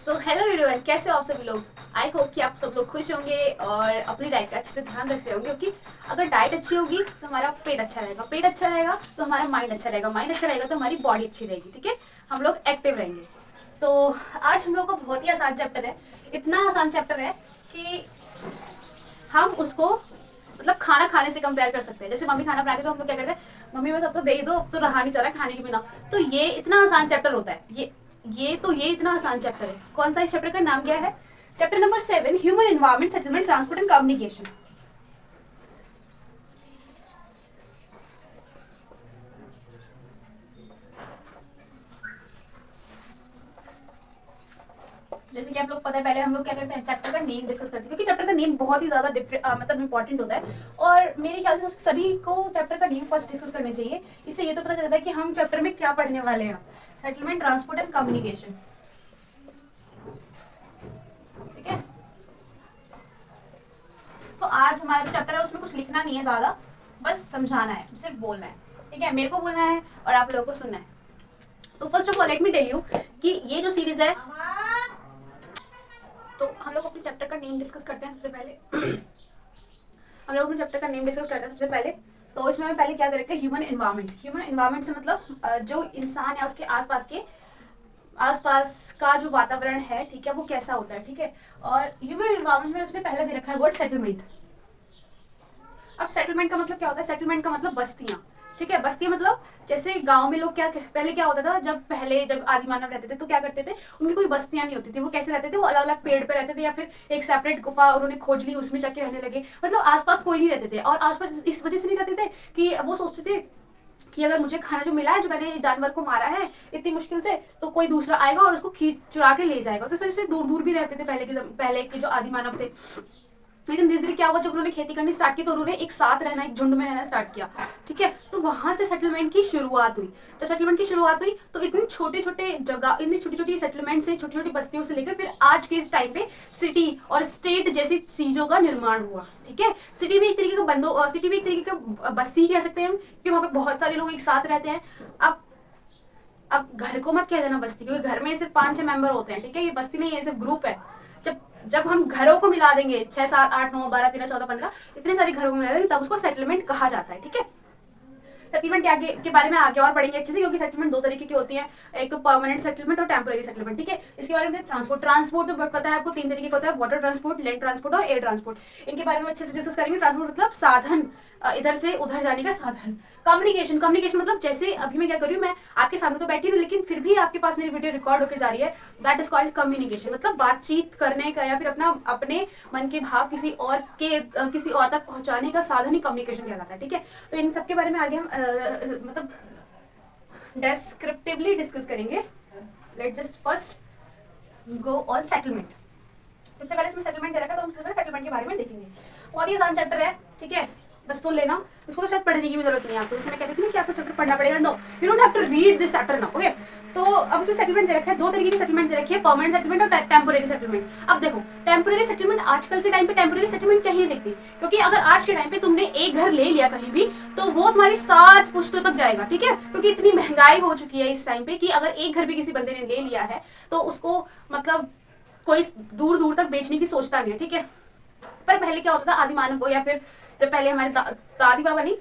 So hello everyone, कैसे हो आप सभी लोग। आई होप कि आप सब लोग खुश होंगे और अपनी डाइट का अच्छे से ध्यान रख रहे होंगे, क्योंकि अगर डाइट अच्छी होगी तो हमारा पेट अच्छा रहेगा, पेट अच्छा रहेगा तो हमारा माइंड अच्छा रहेगा, माइंड अच्छा रहेगा तो हमारी बॉडी अच्छी रहेगी। ठीक है, हम लोग एक्टिव रहेंगे। तो आज हम लोग का बहुत ही आसान चैप्टर है, इतना आसान चैप्टर है कि हम उसको मतलब खाना खाने से कंपेयर कर सकते हैं। जैसे मम्मी खाना बनाती है तो हम लोग क्या करते हैं, मम्मी बस अब तो दे ही दो, अब तो रहा नहीं चाह रहा खाने के बिना। तो ये इतना आसान चैप्टर होता है, ये इतना आसान चैप्टर है। कौन सा इस चैप्टर का नाम क्या है? Chapter number 7, human environment, settlement, transport and communication. जैसे कि आप लोग पता है, पहले हम लोग क्या करते हैं, चैप्टर का नेम डिस्कस करते हैं, क्योंकि चैप्टर का नेम बहुत ही ज्यादा मतलब इंपॉर्टेंट होता है। और मेरे ख्याल से सभी को चैप्टर का नेम फर्स्ट डिस्कस करना चाहिए। इससे ये तो पता चलता है कि हम चैप्टर में क्या पढ़ने वाले हैं। Settlement, transport and communication. ठीक है, तो आज हमारा जो चैप्टर है उसमें कुछ लिखना नहीं है ज्यादा, बस समझाना है, सिर्फ बोलना है। ठीक है, मेरे को बोलना है और आप लोगों को सुनना है। तो first of all let me tell you कि ये जो सीरीज है, तो हम लोग अपने चैप्टर का नेम डिस्कस करते हैं सबसे पहले। हम लोग अपने चैप्टर का नेम डिस्कस करते हैं सबसे पहले। तो इसमें पहले क्या दे रखा है, ह्यूमन एनवायरनमेंट। ह्यूमन एनवायरनमेंट से मतलब जो इंसान है उसके आसपास का जो वातावरण है, ठीक है, वो कैसा होता है। ठीक है, और ह्यूमन एनवायरनमेंट में उसने पहले दे रखा है वर्ड सेटलमेंट। अब सेटलमेंट का मतलब क्या होता है? सेटलमेंट का मतलब बस्तियां। ठीक है, बस्ती मतलब जैसे गांव में लोग क्या, पहले क्या होता था, जब आदि मानव रहते थे तो क्या करते थे, उनकी कोई बस्तियां नहीं होती थी। वो कैसे रहते थे, वो अलग अलग पेड़ पे रहते थे, या फिर एक सेपरेट गुफा उन्होंने खोज ली, उसमें जाके रहने लगे। मतलब आसपास कोई नहीं रहते थे, और आसपास इस वजह से नहीं रहते थे कि वो सोचते थे कि अगर मुझे खाना जो मिला है, जो मैंने जानवर को मारा है इतनी मुश्किल से, तो कोई दूसरा आएगा और उसको खींच चुरा के ले जाएगा। तो इस वजह से दूर दूर भी रहते थे पहले के जो आदि मानव थे। लेकिन धीरे धीरे क्या हुआ, जब उन्होंने खेती करनी स्टार्ट की तो उन्होंने एक साथ रहना, एक झुंड में रहना स्टार्ट किया। ठीक है, तो वहां से सेटलमेंट की शुरुआत हुई। जब सेटलमेंट की शुरुआत हुई तो इतनी छोटे छोटे जगह, इतनी छोटी छोटी सेटलमेंट से, छोटी छोटी बस्तियों से लेकर फिर आज के टाइम पे सिटी और स्टेट जैसी चीजों का निर्माण हुआ। ठीक है, सिटी भी एक तरीके का सिटी भी एक तरीके का बस्ती कह सकते हैं हम, क्योंकि वहाँ पे बहुत सारे लोग एक साथ रहते हैं। अब घर को मत कह देना बस्ती, क्योंकि घर में सिर्फ 5-6 मेंबर होते हैं। ठीक है, ये बस्ती नहीं है, सिर्फ ग्रुप है। जब जब हम घरों को मिला देंगे, 6, 7, 8, 9, 12, 13, 14, 15, इतने सारे घरों को मिला देंगे, तब उसको सेटलमेंट कहा जाता है। ठीक है, सेटलमेंट के बारे में आगे और पढ़ेंगे अच्छे से, क्योंकि सेटलमेंट दो तरीके की होती है, एक तो परमानेंट सेटलमेंट और टेम्पोररी सेटलमेंट। ठीक है, इसके बारे में ट्रांसपोर्ट तो पता है आपको, 3 तरीके का होता है, वाटर ट्रांसपोर्ट, लैंड ट्रांसपोर्ट और एयर ट्रांसपोर्ट। इनके बारे में अच्छे से डिस्कस करेंगे। ट्रांसपोर्ट मतलब साधन, इधर से उधर जाने का साधन। कम्युनिकेशन मतलब जैसे अभी मैं क्या कर रही हूँ, मैं आपके सामने तो बैठी हूँ, लेकिन फिर भी आपके पास मेरी वीडियो रिकॉर्ड होकर जा रही है, दैट इज कॉल्ड कम्युनिकेशन। मतलब बातचीत करने का, या फिर अपने मन के भाव किसी और तक पहुंचाने का साधन ही कम्युनिकेशन कहलाता है। ठीक है, तो इन सबके बारे में आगे हम मतलब डेस्क्रिप्टिवली डिस्कस करेंगे। Let just first go on settlement. सबसे पहले इसमें सेटलमेंट दे रखा है, तो हम सेटलमेंट के बारे में देखेंगे। बहुत ही आसान चैप्टर है। ठीक है, बस सुन लेना, इसको तो शायद पढ़ने की भी जरूरत नहीं है आपको। जैसे मैं कहती थी ना कि आपको चैप्टर पढ़ना पड़ेगा, no, you don't have to read this chapter now. Okay, तो अब इसमें सेटलमेंट दे रखा है, 2 तरीके की सेटलमेंट दे रखी है, परमानेंट सेटलमेंट और टेम्पोररी सेटलमेंट। अब देखो, टेम्पोररी सेटलमेंट आजकल के टाइम पे टेम्पोररी सेटलमेंट कहीं नहीं दिखती, क्योंकि अगर आज के टाइम पे तुमने एक घर ले लिया कहीं भी, तो वो तुम्हारी 7 पुश्तों तक जाएगा। ठीक है, क्योंकि इतनी महंगाई हो चुकी है इस टाइम पे कि अगर एक घर भी किसी बंदे ने ले लिया है तो उसको मतलब कोई दूर दूर तक बेचने की सोचता नहीं है। ठीक है, पर पहले क्या होता था, आदि मानव को, या फिर जब पहले हमारे दादी बाबा नहीं,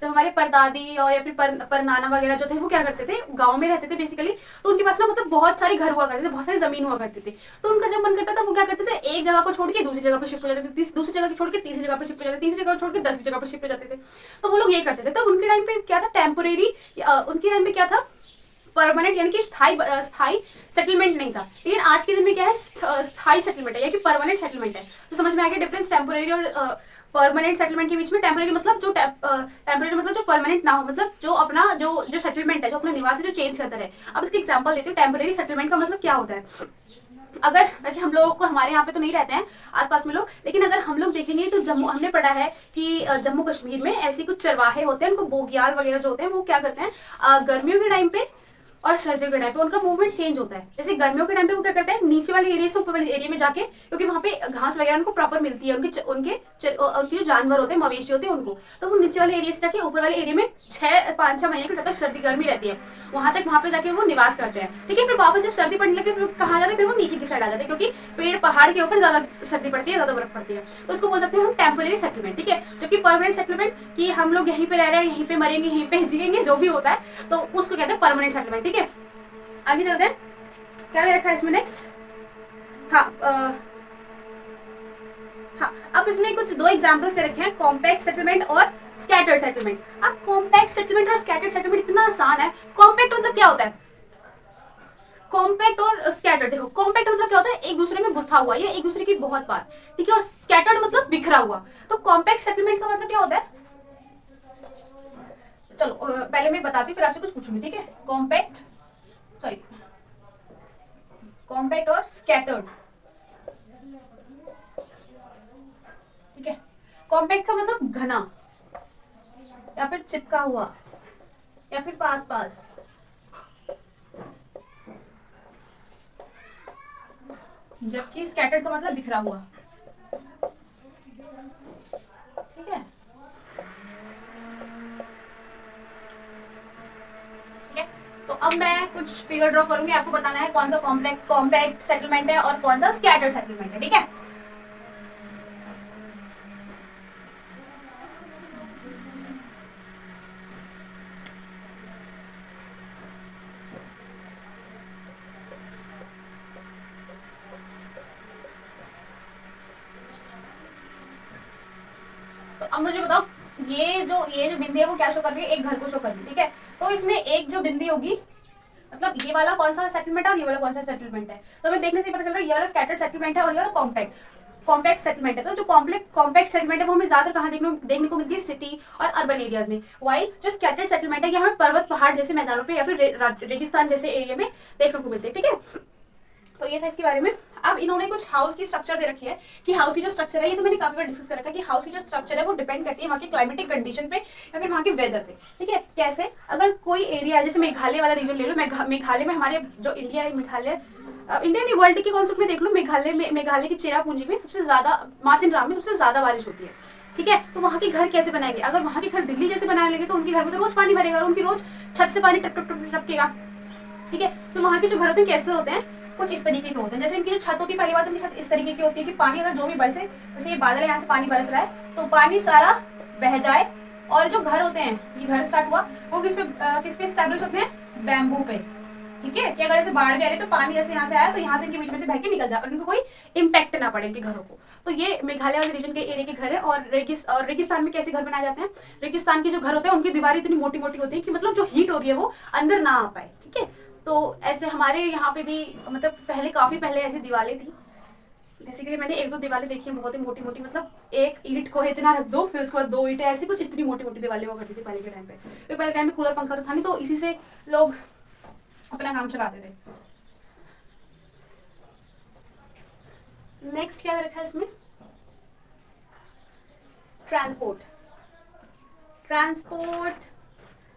तो हमारे परदादी और या फिर पर नाना वगैरह जो थे, वो क्या करते थे, गांव में रहते थे बेसिकली। तो उनके पास ना मतलब बहुत सारे घर हुआ करते थे, बहुत सारी जमीन हुआ करती थी। तो उनका जब मन करता था, वो क्या करते थे, एक जगह को छोड़ के दूसरी जगह पर शिफ्ट हो जाते थे, दूसरी जगह को छोड़ के तीसरी जगह पर शिफ्ट हो जाते थे, तीसरी जगह को छोड़ के 10वीं जगह पर शिफ्ट हो जाते थे। तो वो लोग ये करते थे। तो उनके टाइम पे क्या था, टेम्पोरेरी, उनके टाइम पे क्या था, परमानेंट यानी कि स्थाई सेटलमेंट नहीं था। लेकिन आज के दिन में क्या है, स्थाई सेटलमेंट है, या कि परमानेंट सेटलमेंट है। तो समझ में आ गया डिफरेंस टेम्पोररी और परमानेंट सेटलमेंट के बीच में। टेम्पोररी मतलब जो परमानेंट ना हो, मतलब जो अपना जो सेटलमेंट है, जो अपना निवास है, जो चेंज करता रहे। अब इसकी एग्जांपल देती हूँ, टेम्पोररी सेटलमेंट का मतलब क्या होता है। अगर वैसे हम लोगों को, हमारे यहाँ पे तो नहीं रहते हैं आसपास में लोग, लेकिन अगर हम लोग देखेंगे तो जम्मू, हमने पढ़ा है कि जम्मू कश्मीर में ऐसे कुछ चरवाहे होते हैं, उनको बोगियाल वगैरह जो होते हैं, वो क्या करते हैं, गर्मियों के टाइम पे और सर्दियों के टाइम पे उनका मूवमेंट चेंज होता है। जैसे गर्मियों के टाइम पे वो क्या करते हैं, नीचे वाले एरिया से ऊपर वाले एरिया में जाके, क्योंकि वहाँ पे घास वगैरह उनको प्रॉपर मिलती है, उनके जो जानवर होते हैं, मवेशी होते हैं उनको, तो वो नीचे वाले एरिया से जाके ऊपर वाले एरिया में 5-6 महीने तक सर्दी गर्मी रहती है, वहाँ पे जाके वो निवास करते हैं। ठीक है, फिर वापस जब सर्दी पड़ने लगती है फिर कहाँ जाते हैं, फिर वो नीचे की साइड आ जाते हैं, क्योंकि पेड़ पहाड़ के ऊपर ज्यादा सर्दी पड़ती है, ज्यादा बर्फ पड़ती है, तो उसको बोल सकते हैं हम टेम्पोररी सेटलमेंट। ठीक है, जबकि परमानेंट सेटलमेंट कि हम लोग यहीं पे रह रहे हैं, यहीं पे मरेंगे, यहीं पे जिएंगे, जो भी होता है, तो उसको कहते हैं परमानेंट सेटलमेंट। ठीक है, आगे चलते हैं, क्या दे रखा है इसमें नेक्स्ट। हाँ हाँ, अब इसमें कुछ 2 एग्जांपल्स दे रखे हैं, कॉम्पैक्ट सेटलमेंट और स्कैटर्ड सेटलमेंट। अब कॉम्पैक्ट सेटलमेंट और स्कैटर्ड सेटलमेंट इतना आसान है। कॉम्पैक्ट मतलब क्या होता है, कॉम्पैक्ट और स्कैटर्ड, देखो कॉम्पैक्ट मतलब क्या होता है, एक दूसरे में गुथा हुआ, या एक दूसरे के बहुत पास। ठीक है, और स्कैटर्ड मतलब बिखरा हुआ। तो कॉम्पैक्ट सेटलमेंट का मतलब क्या होता है, चलो पहले मैं बताती फिर आपसे कुछ पूछूंगी। ठीक है, कॉम्पैक्ट और स्कैटर्ड। ठीक है, कॉम्पैक्ट का मतलब घना या फिर चिपका हुआ या फिर पास पास, जबकि स्कैटर्ड का मतलब बिखरा हुआ। ठीक है, तो अब मैं कुछ फिगर ड्रॉ करूंगी, आपको बताना है कौन सा कॉम्पैक्ट सेटलमेंट है और कौन सा स्कैटर्ड सेटलमेंट है। ठीक है, तो अब मुझे बताओ, ये जो बिंदी है वो क्या शो कर रही है, एक घर को शो कर रही है। ठीक है, तो इसमें एक जो बिंदी होगी, मतलब ये वाला कौन सा सेटलमेंट है और ये वाला कौन सा सेटलमेंट है, तो हमें देखने से पता चल रहा है ये वाला स्कैटर्ड सेटलमेंट है और ये वाला कॉम्पैक्ट सेटलमेंट है। तो जो कॉम्पैक्ट सेटलमेंट है वो हमें ज्यादातर कहाँ देखने को मिलती है, सिटी और अर्बन एरियाज में। वाइल जो स्कैटर्ड सेटलमेंट है ये हमें पर्वत पहाड़ जैसे मैदानों पे या फिर रेगिस्तान जैसे एरिया में देखने को मिलते हैं। ठीक है, तो ये था इसके बारे में। अब इन्होंने कुछ हाउस की स्ट्रक्चर दे रखी है कि हाउस की जो स्ट्रक्चर है, ये तो मैंने काफी बार डिस्कस कर रखा है कि हाउस की जो स्ट्रक्चर है वो डिपेंड करती है वहाँ की क्लाइमेटिक कंडीशन पे या फिर वहाँ के वेदर पे। ठीक है, कैसे, अगर कोई एरिया जैसे मेघालय वाला रीजन ले लो, मेघालय में हमारे जो इंडिया है, मेघालय इंडिया नहीं वर्ल्ड के कॉन्सेप्ट में देख लो, मेघालय की चेरापूंजी में सबसे ज्यादा, मासिनराम में सबसे ज्यादा बारिश होती है। ठीक है, तो वहाँ के घर कैसे बनाएंगे, अगर वहाँ के घर दिल्ली जैसे बनाने लगे तो उनके घर में तो रोज पानी भरेगा और उनकी रोज छत से पानी टप टप टप टपकेगा। ठीक है, तो वहाँ के जो घर होते हैं कैसे होते हैं, कुछ इस तरीके के होते हैं। जैसे इनकी जो छत होती है, पहली बात उनकी छत इस तरीके की होती है कि पानी अगर जो भी बरसे, जैसे ये बादल है यहाँ से पानी बरस रहा है तो पानी सारा बह जाए, और जो घर होते हैं, ये घर स्टार्ट हुआ वो किस पे स्टैब्लिश होते हैं, बैम्बू पे। ठीक है, कि अगर ऐसे बाढ़ भी आ रही है तो पानी जैसे यहाँ से आया तो यहाँ से इनके बीच में से बह के निकल जाए और इनको कोई इम्पैक्ट ना पड़े इनके घरों को। तो ये मेघालय वाले रीजन के एरिया के घर है। और रेगिस्तान में कैसे घर बनाए जाते हैं, रेगिस्तान के जो घर होते हैं उनकी दीवारें इतनी मोटी मोटी होती है कि मतलब जो हीट हो रही है वो अंदर ना आ पाए। ठीक है, तो ऐसे हमारे यहाँ पे भी मतलब काफी पहले ऐसी दीवारें थी। बेसिकली मैंने 1-2 दीवारें देखी हैं बहुत ही मोटी मोटी, मतलब एक ईंट को इतना रख दो फिर उसके बाद 2 ईंटें, ऐसी कुछ इतनी मोटी मोटी दीवारें हुआ करती थी पहले के टाइम पे। पहले टाइम में कूलर पंखा तो था नहीं, तो इसी से लोग अपना काम चलाते थे। नेक्स्ट क्या रखा है इसमें, ट्रांसपोर्ट।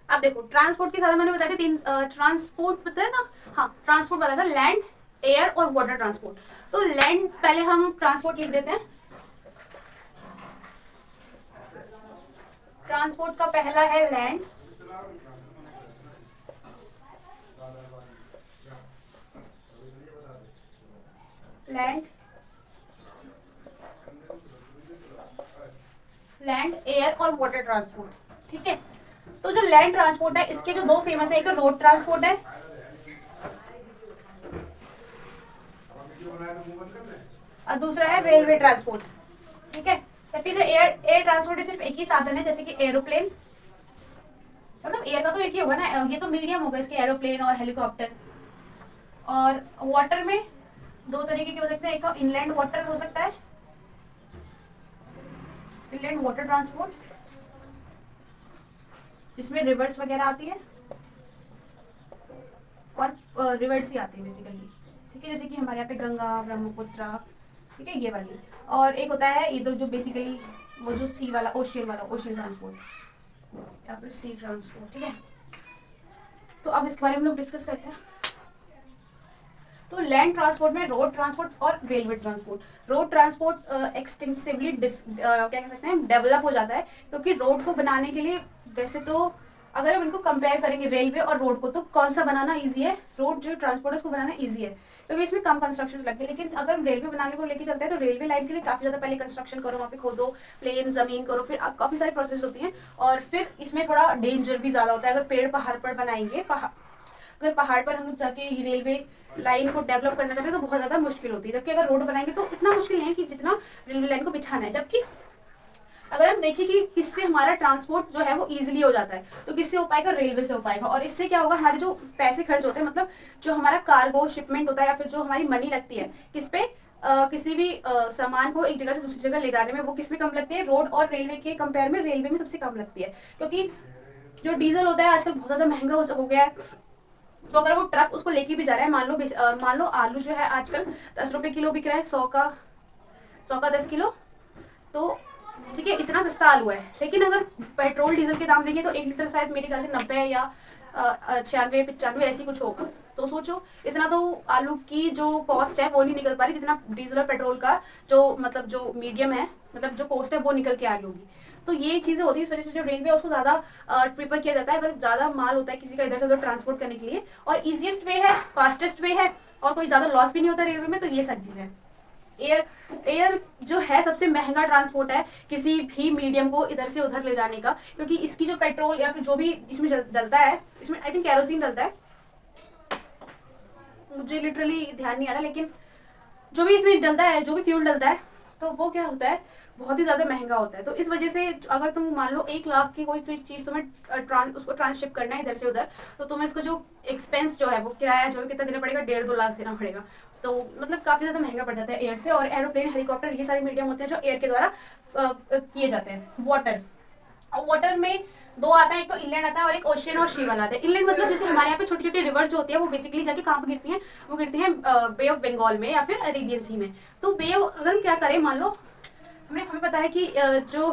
अब देखो ट्रांसपोर्ट के साथ मैंने बताया था 3 ट्रांसपोर्ट बताया ना, हाँ ट्रांसपोर्ट बताया था, लैंड, एयर और वाटर ट्रांसपोर्ट। तो लैंड पहले हम ट्रांसपोर्ट लिख देते हैं। ट्रांसपोर्ट का पहला है लैंड, लैंड एयर और वाटर ट्रांसपोर्ट। ठीक है, तो जो लैंड ट्रांसपोर्ट है इसके जो 2 फेमस है, एक तो रोड ट्रांसपोर्ट है और दूसरा है रेलवे ट्रांसपोर्ट। ठीक है, जबकि जो एयर ट्रांसपोर्ट है सिर्फ एक ही साधन है, जैसे कि एरोप्लेन, मतलब एयर का तो एक ही होगा ना, ये तो मीडियम होगा इसके, एरोप्लेन और हेलीकॉप्टर। और वाटर में 2 तरीके के हो सकते हैं, एक तो इनलैंड वाटर हो सकता है, इनलैंड वाटर ट्रांसपोर्ट जिसमें रिवर्स वगैरह आती है और रिवर्स ही आती है बेसिकली। ठीक है, जैसे कि हमारे यहाँ पे गंगा, ब्रह्मपुत्र, ठीक है ये वाली। और एक होता है ये तो जो बेसिकली वो जो सी वाला, ओशियन ट्रांसपोर्ट या फिर सी ट्रांसपोर्ट। ठीक है, तो अब इसके बारे में हम लोग डिस्कस करते हैं। तो लैंड ट्रांसपोर्ट में रोड ट्रांसपोर्ट और railway transport. Road transport extensively क्या कह सकते हैं, डेवलप हो जाता है, क्योंकि रोड को बनाने के लिए वैसे तो अगर हम इनको कंपेयर करेंगे रेलवे और रोड को, तो कौन सा बनाना ईजी है? रोड जो ट्रांसपोर्ट है उसको बनाना ईजी है, क्योंकि इसमें कम कंस्ट्रक्शन लगते हैं। लेकिन अगर हम रेलवे बनाने को लेकर चलते हैं तो रेलवे लाइन के लिए काफ़ी ज़्यादा पहले कंस्ट्रक्शन करो, वहाँ पे खोदो, प्लेन ज़मीन करो, फिर काफ़ी सारी प्रोसेस होती हैं, और फिर इसमें थोड़ा डेंजर भी ज़्यादा होता है। अगर पेड़ पहाड़ पर बनाएंगे, अगर पहाड़ पर हम लोग जाके रेलवे लाइन को डेवलप करना चाहते हैं तो बहुत ज़्यादा मुश्किल होती है, जबकि अगर रोड बनाएंगे तो इतना मुश्किल नहीं है कि जितना रेलवे लाइन को बिछाना है। जबकि अगर हम देखें कि किससे हमारा ट्रांसपोर्ट जो है वो इजीली हो जाता है, तो किससे हो पाएगा? रेलवे से हो पाएगा। और इससे क्या होगा, हमारे जो पैसे खर्च होते हैं, मतलब जो हमारा कार्गो शिपमेंट होता है या फिर जो हमारी मनी लगती है किस पे, किसी भी सामान को एक जगह से दूसरी जगह ले जाने में, वो किस में कम लगती है? रोड और रेलवे के कंपेयर में रेलवे में सबसे कम लगती है, क्योंकि जो डीजल होता है आजकल बहुत ज़्यादा महंगा हो गया है। तो अगर वो ट्रक उसको लेके भी जा रहा है, मान लो आलू जो है आजकल 10 रुपये किलो बिक रहा है, 100 का 10 किलो, तो ठीक है, इतना सस्ता आलू है। लेकिन अगर पेट्रोल डीजल के दाम देंगे तो 1 लीटर शायद मेरे ख्याल से 90 या 96-95 ऐसी कुछ होगा। तो सोचो, इतना तो आलू की जो कॉस्ट है वो नहीं निकल पा रही, जितना डीजल और पेट्रोल का जो मतलब जो मीडियम है, मतलब जो कॉस्ट है वो निकल के आ रही होगी। तो ये चीज़ें होती है, इस वजह से जो रेलवे है उसको ज़्यादा प्रीफर किया जाता है अगर ज़्यादा माल होता है किसी का इधर से उधर ट्रांसपोर्ट करने के लिए, और ईजिएस्ट वे है, फास्टेस्ट वे है, और कोई ज़्यादा लॉस भी नहीं होता रेलवे में। तो ये सारी चीज़ें। एयर जो है सबसे महंगा ट्रांसपोर्ट है किसी भी मीडियम को इधर से उधर ले जाने का, क्योंकि इसकी जो पेट्रोल या फिर जो भी इसमें डलता है, इसमें आई थिंक कैरोसिन डलता है, मुझे लिटरली ध्यान नहीं आ रहा, लेकिन जो भी इसमें डलता है, जो भी फ्यूल डलता है, तो वो क्या होता है, बहुत ही ज़्यादा महंगा होता है। तो इस वजह से अगर तुम मान लो 1 लाख की कोई चीज़ तुम्हें उसको ट्रांसशिप करना है इधर से उधर, तो तुम्हें इसका जो एक्सपेंस जो है वो किराया जो है कितना देना पड़ेगा? 1.5-2 लाख देना पड़ेगा। तो मतलब काफ़ी ज़्यादा महंगा पड़ जाता है एयर से। और एरोप्लेन, हेलीकॉप्टर, ये सारे मीडियम होते हैं जो एयर के द्वारा किए जाते हैं। वाटर में 2 आता है, एक तो इनलैंड आता है और एक ओशियन और सी वाला आता है। इनलैंड मतलब जैसे हमारे यहाँ पे छोटी छोटी रिवर्स जो होती है वो बेसिकली जाके कहाँ पे गिरती हैं? वो गिरती हैं बे ऑफ बंगाल में या फिर अरेबियन सी में। तो अगर हम क्या करें, मान लो हमें पता है कि जो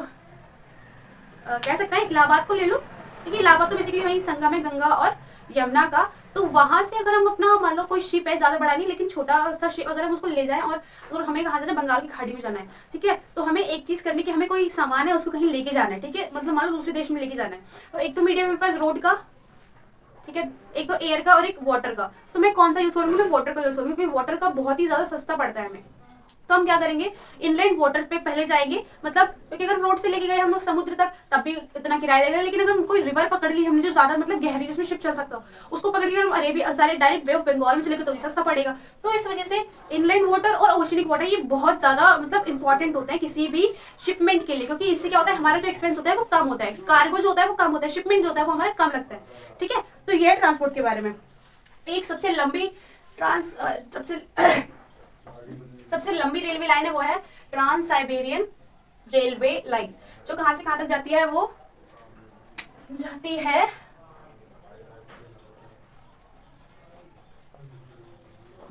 कह सकते हैं इलाहाबाद को ले लो, क्योंकि इलाहाबाद तो बेसिकली वहीं संगम है गंगा और यमुना का। तो वहाँ से अगर हम अपना मान लो कोई शिप है, ज़्यादा बड़ा नहीं लेकिन छोटा सा शिप, अगर हम उसको ले जाएं, और अगर हमें कहाँ जाना है, बंगाल की खाड़ी में जाना है, ठीक है, तो हमें एक चीज़ करनी कि हमें कोई सामान है उसको कहीं लेके जाना है, ठीक है, मतलब मान लो दूसरे देश में लेके जाना है। तो एक तो मीडियम मेरे पास रोड का, ठीक है, एक तो एयर का और एक वाटर का। तो मैं कौन सा यूज़ करूँगी? मैं वाटर का यूज़ करूँगी, क्योंकि वाटर का बहुत ही ज़्यादा सस्ता पड़ता है हमें। तो हम क्या करेंगे, इनलैंड वाटर पे पहले जाएंगे, मतलब क्योंकि अगर रोड से लेके गए हम लोग समुद्र तक तब भी इतना किराया लगेगा, लेकिन अगर हम कोई रिवर पकड़ ली हमने जो ज़्यादा मतलब गहरी जिसमें शिप चल सकता हो, उसको पकड़ के हम अरेबिया सारे डायरेक्ट वे ऑफ बंगाल में चलेंगे तो ये सस्ता पड़ेगा। तो इस वजह से इनलैंड वाटर और ओशनिक वाटर ये बहुत ज़्यादा मतलब इंपॉर्टेंट होता है किसी भी शिपमेंट के लिए, क्योंकि इससे क्या होता है, हमारा जो एक्सपेंस होता है वो कम होता है, कार्गो जो होता है वो कम होता है, शिपमेंट जो होता है वो हमारा कम लगता है, ठीक है। तो ये है ट्रांसपोर्ट के बारे में। एक सबसे लंबी रेलवे लाइन है वो है ट्रांस साइबेरियन रेलवे लाइन, जो कहां से कहां तक जाती है? वो जाती है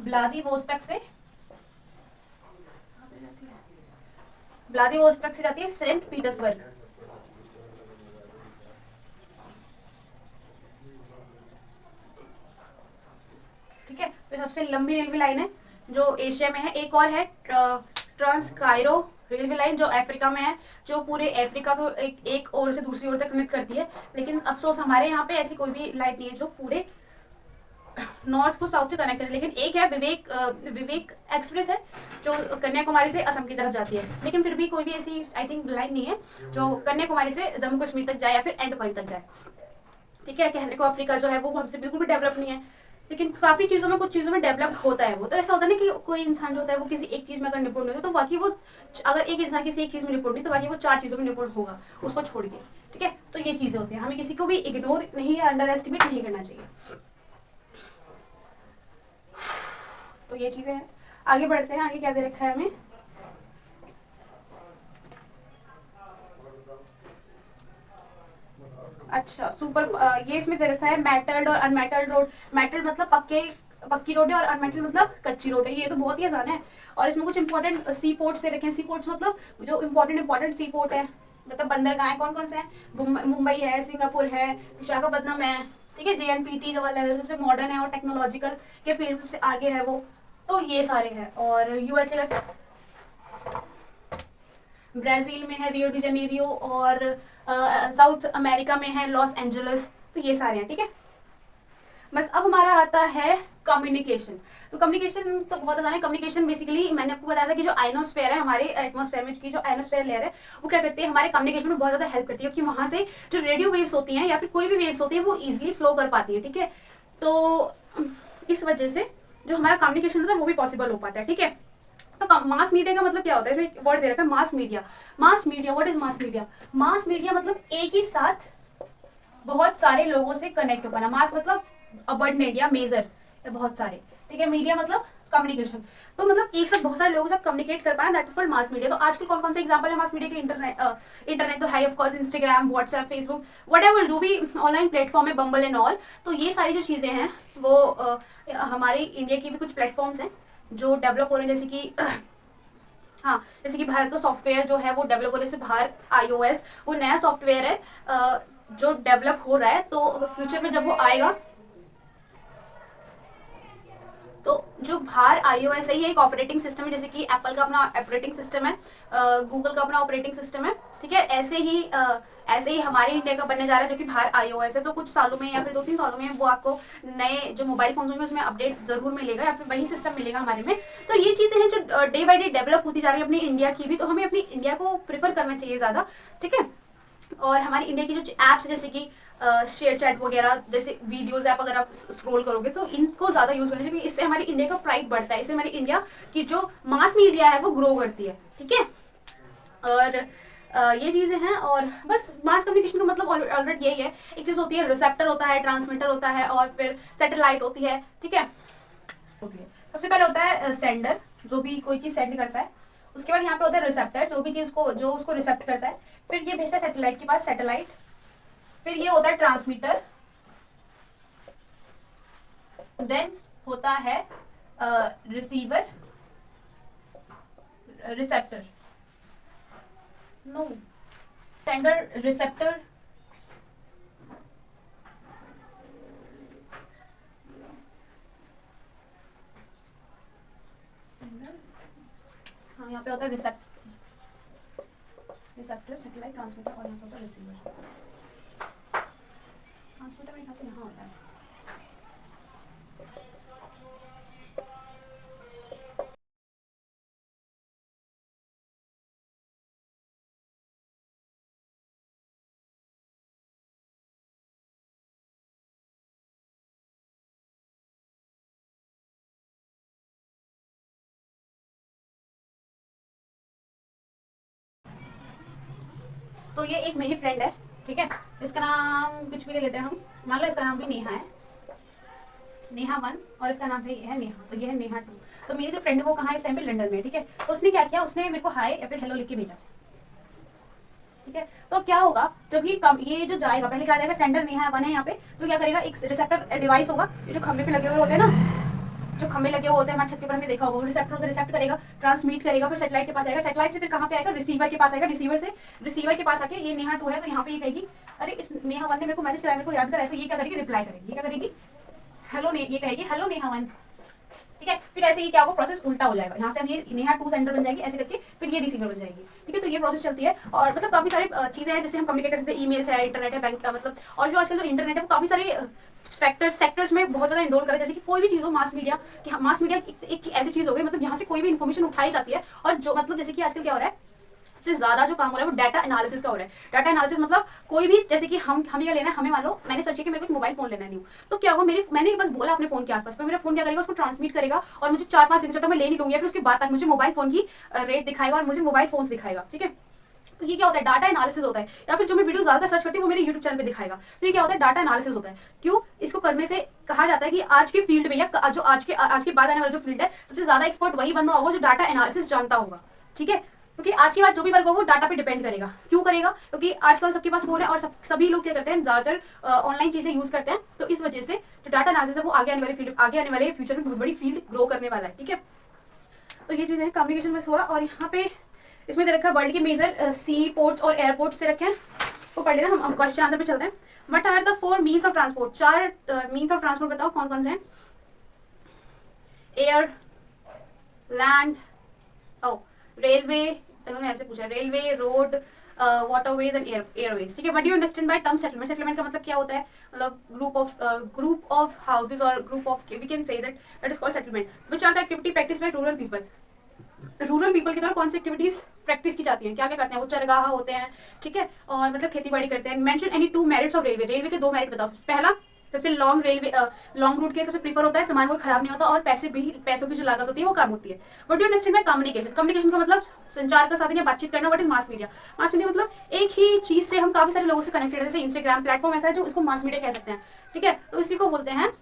व्लादिवोस्टॉक से जाती है सेंट पीटर्सबर्ग, ठीक है। तो सबसे लंबी रेलवे लाइन है जो एशिया में है। एक और है ट्रांस कायरो रेलवे लाइन जो अफ्रीका में है, जो पूरे अफ्रीका को एक ओर से दूसरी ओर तक कनेक्ट करती है। लेकिन अफसोस हमारे यहाँ पे ऐसी कोई भी लाइन नहीं है जो पूरे नॉर्थ को साउथ से कनेक्ट है। लेकिन एक है विवेक एक्सप्रेस है जो कन्याकुमारी से असम की तरफ जाती है, लेकिन फिर भी कोई भी ऐसी आई थिंक लाइन नहीं है जो कन्याकुमारी से जम्मू कश्मीर तक जाए या फिर एंड पॉइंट तक जाए, ठीक है। कहने को अफ्रीका जो है वो हमसे बिल्कुल भी डेवलप नहीं है, लेकिन काफ़ी चीज़ों में, कुछ चीज़ों में डेवलप होता है वो। तो ऐसा होता है ना कि कोई इंसान जो होता है वो किसी एक चीज़ में अगर निपुण नहीं होता तो बाकी वो, अगर एक इंसान किसी एक चीज़ में निपुण नहीं तो बाकी वो 4 चीज़ों में निपुण होगा उसको छोड़ के, ठीक है। तो ये चीज़ें होती हैं, हमें किसी को भी इग्नोर नहीं या अंडर एस्टिमेट नहीं करना चाहिए। तो ये चीज़ें हैं। आगे बढ़ते हैं, आगे क्या दे रखा है हमें? अच्छा, ये इसमें दे रखा है मेटल्ड और अनमेटल्ड रोड। मेटल्ड मतलब पक्की रोड है और अनमेटल्ड मतलब कच्ची रोड है। ये तो बहुत ही आसान है। और इसमें कुछ इंपॉर्टेंट सी पोर्ट से रखे हैं। सी पोर्ट्स मतलब जो इंपॉर्टेंट सी पोर्ट है, मतलब बंदरगाहें कौन कौन से हैं? मुंबई है, सिंगापुर है, विशाखापट्टनम है, ठीक है। JNPT वाला सबसे मॉडर्न है और टेक्नोलॉजिकल के फील्ड से आगे है वो, तो ये सारे हैं। और USA का ब्राज़ील में है रियो डी जेनेरियो, और साउथ अमेरिका में है लॉस एंजलिस, तो ये सारे हैं, ठीक है। बस अब हमारा आता है कम्युनिकेशन। तो कम्युनिकेशन तो बहुत आसान है। कम्युनिकेशन बेसिकली मैंने आपको बताया था कि जो आयनोस्फेयर है हमारे एटमॉस्फेयर में की जो आयनोस्फेयर लेयर है वो क्या करती है, हमारे कम्युनिकेशन में बहुत ज़्यादा हेल्प करती है, क्योंकि वहाँ से जो रेडियो वेव्स होती हैं या फिर कोई भी वेव्स होती हैं वो ईजिली फ्लो कर पाती है, ठीक है। तो इस वजह से जो हमारा कम्युनिकेशन होता है वो भी पॉसिबल हो पाता है, ठीक है। तो मास मीडिया का मतलब क्या होता है, इसमें वर्ड दे रखा है mass media. Mass media, what is mass media? Mass media मतलब एक ही साथ बहुत सारे लोगों से कनेक्ट हो पाना। मास मतलब अबंडेंट या मेजर, बहुत सारे, ठीक है। मीडिया मतलब कम्युनिकेशन, तो मतलब एक साथ बहुत सारे लोगों के साथ कम्युनिकेट कर पाना, that is called mass media. तो आजकल कौन कौन से एग्जांपल है मास मीडिया के? इंटरनेट तो है of course, Instagram, WhatsApp, Facebook, whatever जो भी ऑनलाइन प्लेटफॉर्म है, बम्बल एंड ऑल। तो ये सारी जो चीज़ें हैं वो हमारी इंडिया की भी कुछ प्लेटफॉर्म्स हैं जो डेवलप हो रहे हैं, जैसे कि हाँ, जैसे कि भारत का सॉफ्टवेयर जो है वो डेवलप हो रहे हैं, भारत iOS वो नया सॉफ्टवेयर है जो डेवलप हो रहा है। तो फ्यूचर में जब वो आएगा, तो जो बाहर iOS है ये एक ऑपरेटिंग सिस्टम है, जैसे कि एप्पल का अपना ऑपरेटिंग सिस्टम है, गूगल का अपना ऑपरेटिंग सिस्टम है, ठीक है। ऐसे ही हमारे इंडिया का बनने जा रहा है जो कि बाहर iOS है। तो कुछ सालों में या फिर 2-3 सालों में वो आपको नए जो मोबाइल फोन्स होंगे उसमें अपडेट जरूर मिलेगा या फिर वही सिस्टम मिलेगा हमारे में। तो ये चीज़ें हैं जो डे बाई डे डेवलप होती जा रही है अपनी इंडिया की भी, तो हमें अपनी इंडिया को प्रेफर करना चाहिए ज़्यादा, ठीक है। और हमारी इंडिया की जो एप्स जैसे कि शेयर चैट वगैरह, जैसे वीडियोस ऐप अगर आप स्क्रॉल करोगे तो इनको ज़्यादा यूज़ करना चाहिए, क्योंकि इससे हमारी इंडिया का प्राइड बढ़ता है, इससे हमारी इंडिया की जो मास मीडिया है वो ग्रो करती है, ठीक है। और ये चीज़ें हैं। और बस मास कम्युनिकेशन का मतलब ऑलरेडी यही है। एक चीज़ होती है रिसेप्टर होता है, ट्रांसमीटर होता है, और फिर सैटेलाइट होती है, ठीक है। सबसे पहले होता है सेंडर, जो भी कोई चीज़ सेंड करता है। उसके बाद यहाँ पे होता है रिसेप्टर, जो भी चीज़ को जो उसको रिसेप्ट करता है। फिर ये भेजता है सैटेलाइट के पास, सैटेलाइट। फिर ये होता है ट्रांसमीटर। देन होता है receiver, receptor, no, sender, receptor, हाँ यहाँ पे होता है रिसेप्टर, सैटेलाइट, ट्रांसमीटर, और यहाँ पे होता है रिसीवर। ट्रांसमीटर में यहाँ से यहाँ होता है। तो ये एक मेरी फ्रेंड है, ठीक है। इसका नाम कुछ भी ले लेते हैं हम, मान लो इसका नाम भी नेहा है, नेहा 1, और इसका नाम भी है नेहा, तो ये है नेहा 2। तो मेरी जो फ्रेंड है वो कहाँ है इस टाइम पे? लंदन में, ठीक है। तो उसने क्या किया, उसने मेरे को हाय या फिर हेलो लिख के भेजा, ठीक है। तो क्या होगा जब ये जो जाएगा, पहले क्या जाएगा, सेंडर नेहा 1 है यहाँ पे, तो क्या करेगा, एक रिसेप्टर डिवाइस होगा, ये जो खंभे पे लगे हुए होते हैं ना, जो खंभे लगे हुए होते हैं हमारे छत के ऊपर, हमने देखा होगा, रिसेप्टर होता है, रिसेप्ट करेगा, ट्रांसमिट करेगा, फिर सैटेलाइट के पास आएगा, सैटेलाइट से फिर कहाँ पे आएगा, रिसीवर के पास आएगा, रिसीवर के पास आके ये नेहा 2 है तो यहाँ पे ये कहेगी, अरे इस नेहा 1 ने मेरे को मैसेज कराया, मेरे को याद कराया, तो ये क्या करेगी, रिप्लाई करेगी, ये क्या करेगी, हेलो ये कहेगी हेलो नेहा 1, ठीक है। फिर ऐसे ही क्या होगा, प्रोसेस उल्टा हो जाएगा, यहाँ से हम ये नेहा 2 सेंडर बन जाएगी, ऐसे करके फिर ये रिसीवर बन जाएगी, ठीक है। तो ये प्रोसेस चलती है, और मतलब काफी सारी चीजें हैं जिससे हम कम्युनिकेट कर सकते हैं, ईमेल्स है, इंटरनेट है, बैंक का मतलब, और जो आजकल जो इंटरनेट है वो काफी सारे सेक्टर्स में बहुत ज़्यादा इनरोल करे, जैसे कि कोई भी चीज़ हो, मास मीडिया कि मास मीडिया एक ऐसी चीज़ हो गई, मतलब यहाँ से कोई भी इन्फॉर्मेशन उठाई जाती है, और जो मतलब जैसे कि आजकल क्या हो रहा है, सबसे ज़्यादा जो काम हो रहा है वो डाटा एनालिसिस का हो रहा है। डाटा एनालिसिस मतलब कोई भी, जैसे कि हमें क्या लेना है, हमें मान लो मैंने सर्च किया कि मेरे को एक मोबाइल फोन लेना नहीं, तो क्या होगा, मैंने बस बोला अपने फोन के आसपास, पर मेरा फोन क्या करेगा, उसको ट्रांसमिट करेगा, और मुझे 4-5 दिन तक मैं ले नहीं लूंगी, फिर उसके बाद तक मुझे मोबाइल फोन की रेट दिखाएगा और मुझे मोबाइल फोन दिखाएगा, ठीक है। तो ये क्या होता है, डाटा एनालिसिस होता है, या फिर जो मैं वीडियो ज़्यादा सर्च करती हूँ वो मेरे यूट्यूब चैनल पे दिखाएगा। तो ये क्या होता है, डाटा एनालिसिस होता है। क्यों इसको करने से कहा जाता है कि आज के फील्ड में, या जो आज के बाद आने वाला जो फील्ड है, सबसे ज़्यादा एक्सपर्ट वही बंदा होगा जो डाटा एनालिसिस जानता होगा, ठीक है। क्योंकि आज के बाद जो भी वर्क होगा वो डाटा पे डिपेंड करेगा। क्यों करेगा, क्योंकि आजकल सबके पास फोन है, और सभी लोग क्या करते हैं, ज़्यादातर ऑनलाइन चीज़ें यूज़ करते हैं, तो इस वजह से जो डाटा एनालिसिस है वो आगे आने वाले फ्यूचर में बहुत बड़ी फील्ड ग्रो करने वाला है, ठीक है। तो ये चीज़ें कम्युनिकेशन में हुआ। और यहाँ पे इसमें दे रखा है वर्ल्ड के मेजर सी पोर्ट्स और एयरपोर्ट्स से रखे हैं, वो पढ़ लेना, हम क्वेश्चन आंसर पे चलते हैं। What are the 4 means of transport? 4 means of transport बताओ कौन कौन से हैं? एयर, लैंड, ओ रेलवे, इन्होंने ऐसे पूछा, railway, road, waterways and airways, ठीक है। What do you understand by term settlement? Settlement का मतलब क्या होता है? मतलब ग्रुप ऑफ हाउसेज और group of, we can say that is called settlement. Which are the activity practice by rural people? Rural people की तरफ कौन सी एक्टिविटीज प्रैक्टिस की जाती हैं? क्या क्या करते हैं वो? चरगाह होते हैं, ठीक है, और मतलब खेती बाड़ी करते हैं। Mention any 2 merits of railway. Railway के 2 मेरिट बताओ। पहला, सबसे लॉन्ग रेलवे, लॉन्ग रूट के सबसे प्रीफर होता है, सामान कोई खराब नहीं होता और पैसों की जो लागत होती है वो कम होती है। What do you understand by communication? Communication का मतलब संचार का साधन या बातचीत करना। What is mass media? Mass media मतलब एक ही चीज से हम काफी सारे लोगों से कनेक्टेड है, जैसे इंस्टाग्राम प्लेटफॉर्म ऐसा है जो इसको मास मीडिया कह सकते हैं, ठीक है, तो इसी को बोलते हैं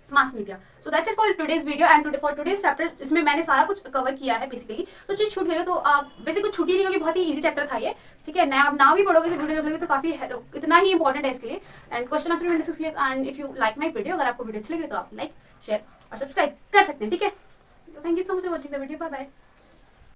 mass media. So that's it for today's video and for today's chapter. इसमें मैंने सारा कुछ कवर किया है बेसिकली, तो चीज छूट गई हो तो आप वैसे कुछ छूटी नहीं होगी, बहुत ही इजी चैप्टर था ये, ठीक है। आप ना भी पढ़ोगे तो वीडियो देखोगे तो काफी इतना ही इंपॉर्टेंट है इसके लिए। एंड क्वेश्चन आंसर डिस्कस के लिए, and if you like my video, अगर आपको वीडियो अच्छी लगी तो आप लाइक, शेयर और सब्सक्राइब कर सकते हैं, ठीक है। Thank you so much for watching the video, bye bye.